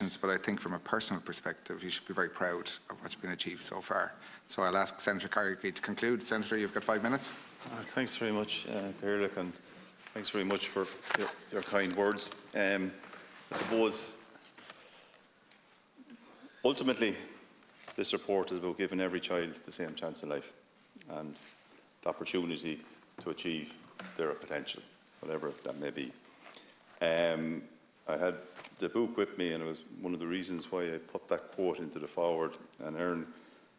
congratulations, but I think from a personal perspective, you should be very proud of what's been achieved so far. So I'll ask Senator Carrickey to conclude. Senator, you've got 5 minutes. Thanks very much, Gaelic, and thanks very much for your kind words. I suppose, ultimately, this report is about giving every child the same chance in life and the opportunity to achieve their potential, whatever that may be. I had the book with me, and it was one of the reasons why I put that quote into the forward, and Aaron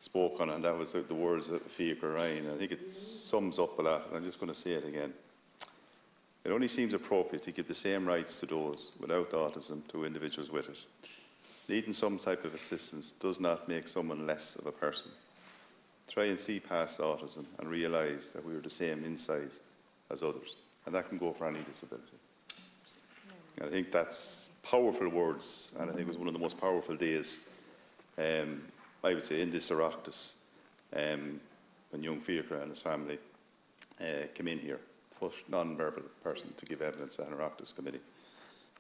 spoke on it, and that was the words of Fiachra Ryan. I think it sums up a lot, and I'm just going to say it again. It only seems appropriate to give the same rights to those without autism to individuals with it. Needing some type of assistance does not make someone less of a person. Try and see past autism and realise that we are the same in size as others, and that can go for any disability. And I think that's powerful words, and I think it was one of the most powerful days, I would say, in this Oireachtas, when young Fiachra and his family came in here, first non-verbal person to give evidence at an Oireachtas committee.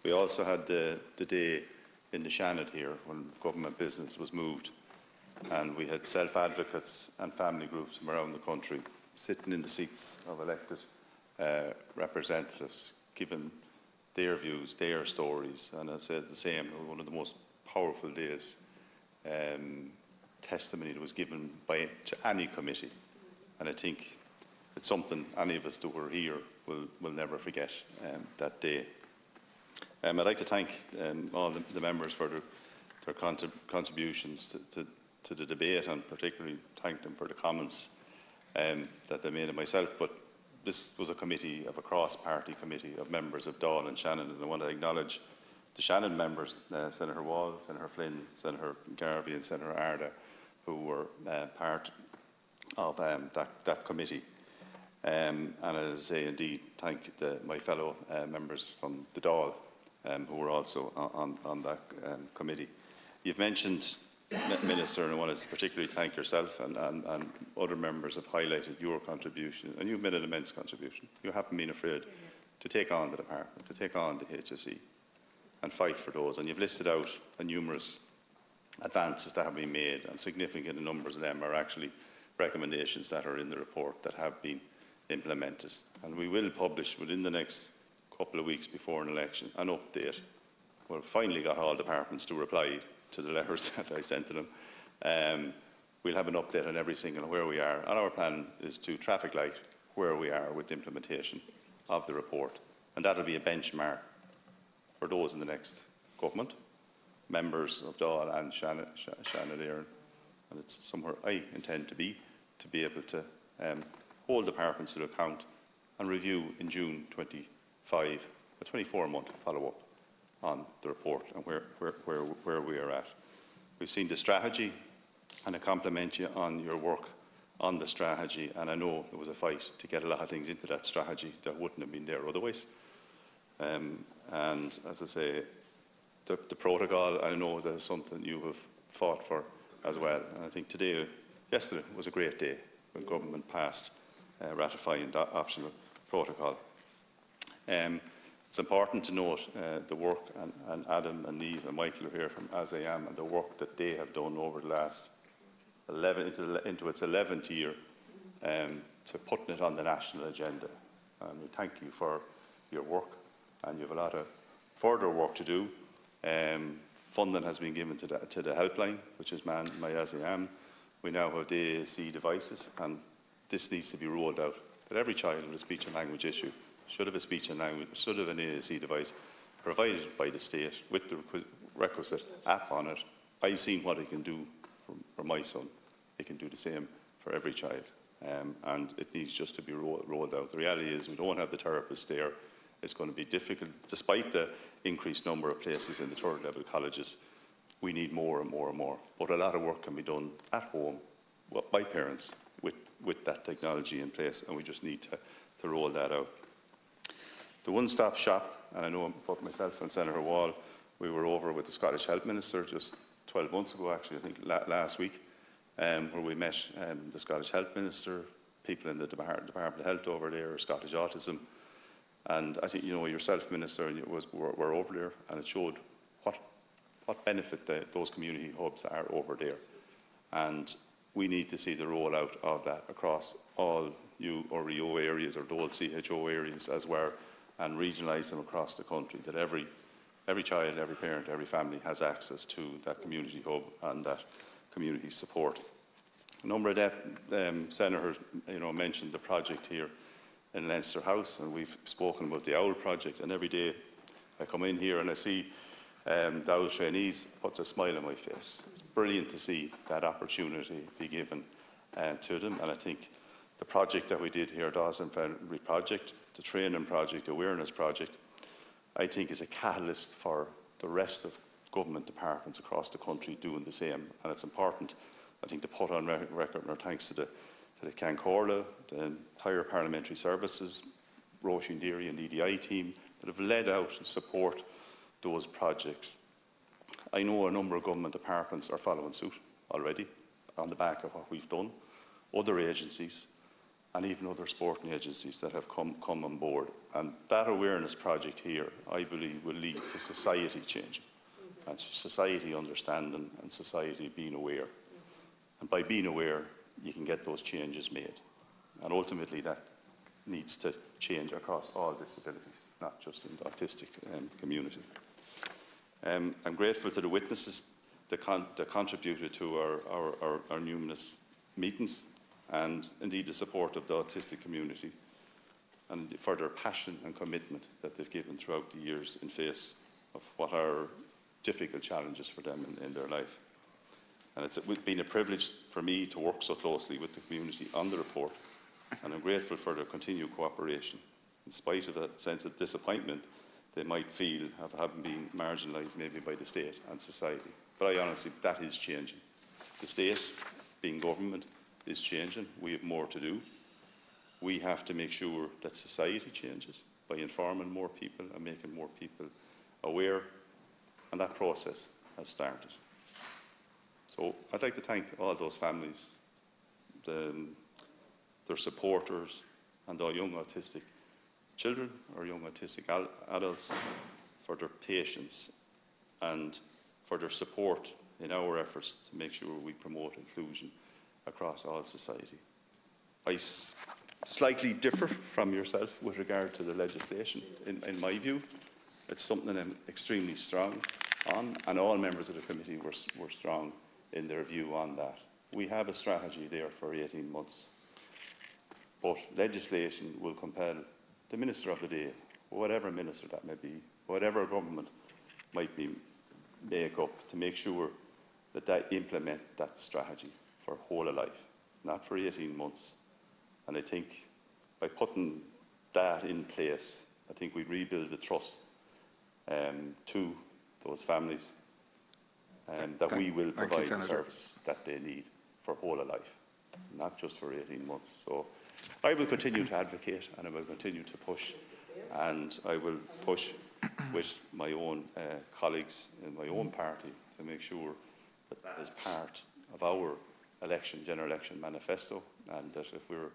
We also had the day in the Shannon here when government business was moved, and we had self-advocates and family groups from around the country sitting in the seats of elected representatives, giving their views, their stories, and I said the same. It was one of the most powerful days, testimony that was given to any committee, and I think it's something any of us who were here will never forget that day. I'd like to thank all the members for their contributions to the debate, and particularly thank them for the comments that they made of myself. But this was a committee, of a cross-party committee of members of Dáil and Shannon, and I want to acknowledge the Shannon members, Senator Wall, Senator Flynn, Senator Garvey and Senator Arda, who were part of that committee. And as I say, indeed, thank my fellow members from the Dáil who were also on that committee. You've mentioned, Minister, and I want to particularly thank yourself and other members have highlighted your contribution, and you've made an immense contribution. You haven't been afraid to take on the department, to take on the HSE and fight for those, and you've listed out the numerous advances that have been made, and significant numbers of them are actually recommendations that are in the report that have been implemented. And we will publish within the next couple of weeks before an election an update. We've finally got all departments to reply to the letters that I sent to them. We'll have an update on every single where we are, and our plan is to traffic light where we are with the implementation of the report, and that'll be a benchmark for those in the next government, members of Dáil and Shannon Éireann, and it's somewhere I intend to be able to hold departments to account and review in June 25 a 24-month follow-up on the report and where we are at. We've seen the strategy, and I compliment you on your work on the strategy, and I know there was a fight to get a lot of things into that strategy that wouldn't have been there otherwise. And as I say, the protocol, I know that is something you have fought for as well, and I think yesterday was a great day when government passed ratifying that optional protocol. It's important to note the work, and Adam and Niamh and Michael are here from As I Am, and the work that they have done over the last into its 11th year to putting it on the national agenda. And we thank you for your work, and you have a lot of further work to do. Funding has been given to the helpline, which is manned by As I Am. We now have the AAC devices, and this needs to be rolled out, that every child with a speech and language issue should have an AAC device provided by the state with the requisite app on it. I've seen what it can do for my son. It can do the same for every child, and it needs just to be rolled out. The reality is we don't have the therapists there. It's going to be difficult, despite the increased number of places in the third level colleges. We need more and more and more, but a lot of work can be done at home by parents with that technology in place, and we just need to roll that out. The one-stop shop, and I know both myself and Senator Wall, we were over with the Scottish Health Minister just 12 months ago, actually, I think last week, where we met the Scottish Health Minister, people in the Department of Health over there, Scottish Autism, and I think, you know, yourself, Minister, and were over there, and it showed what what benefit those community hubs are over there. And we need to see the rollout of that across all UREO areas or the old CHO areas as well, and regionalise them across the country, that every child, every parent, every family has access to that community hub and that community support. A number of senators mentioned the project here in Leinster House, and we've spoken about the OWL project, and every day I come in here and I see the OWL trainees, puts a smile on my face. It's brilliant to see that opportunity be given to them, and I think the project that we did here, Autism Friendly Project, the training project, the awareness project, I think is a catalyst for the rest of government departments across the country doing the same. And it's important, I think, to put on record our thanks to the Can Corla, the entire Parliamentary Services, Roisin Deary and the EDI team that have led out and support those projects. I know a number of government departments are following suit already on the back of what we've done. Other agencies and even other sporting agencies that have come on board. And that awareness project here, I believe, will lead to society changing and society understanding and society being aware. And by being aware, you can get those changes made. And ultimately, that needs to change across all disabilities, not just in the autistic community. I'm grateful to the witnesses that contributed to our numerous meetings, and indeed the support of the autistic community, and for their passion and commitment that they've given throughout the years in face of what are difficult challenges for them in their life. And it's been a privilege for me to work so closely with the community on the report, and I'm grateful for their continued cooperation, in spite of a sense of disappointment they might feel of having been marginalised maybe by the state and society. But I honestly, that is changing. The state, being government, is changing. We have more to do. We have to make sure that society changes by informing more people and making more people aware, and that process has started. So I'd like to thank all those families, their supporters, and our young autistic children or young autistic adults for their patience and for their support in our efforts to make sure we promote inclusion across all society. I slightly differ from yourself with regard to the legislation. In my view, it's something I'm extremely strong on, and all members of the committee were strong in their view on that. We have a strategy there for 18 months, but legislation will compel the Minister of the day, whatever minister that may be, whatever government might be make up, to make sure that they implement that strategy for whole of life, not for 18 months. And I think by putting that in place, I think we rebuild the trust to those families, that we will provide the services that they need for whole of life, not just for 18 months. So I will continue to advocate, and I will continue to push, and I will push with my own colleagues in my own party to make sure that that is part of our general election manifesto, and that if we're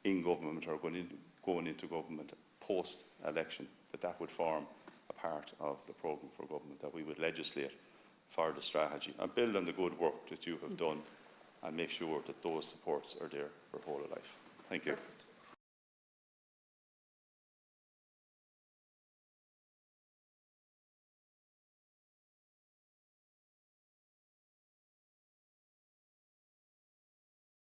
in government or going into government post-election, that would form a part of the programme for government, that we would legislate for the strategy and build on the good work that you have done and make sure that those supports are there for whole of life. Thank you.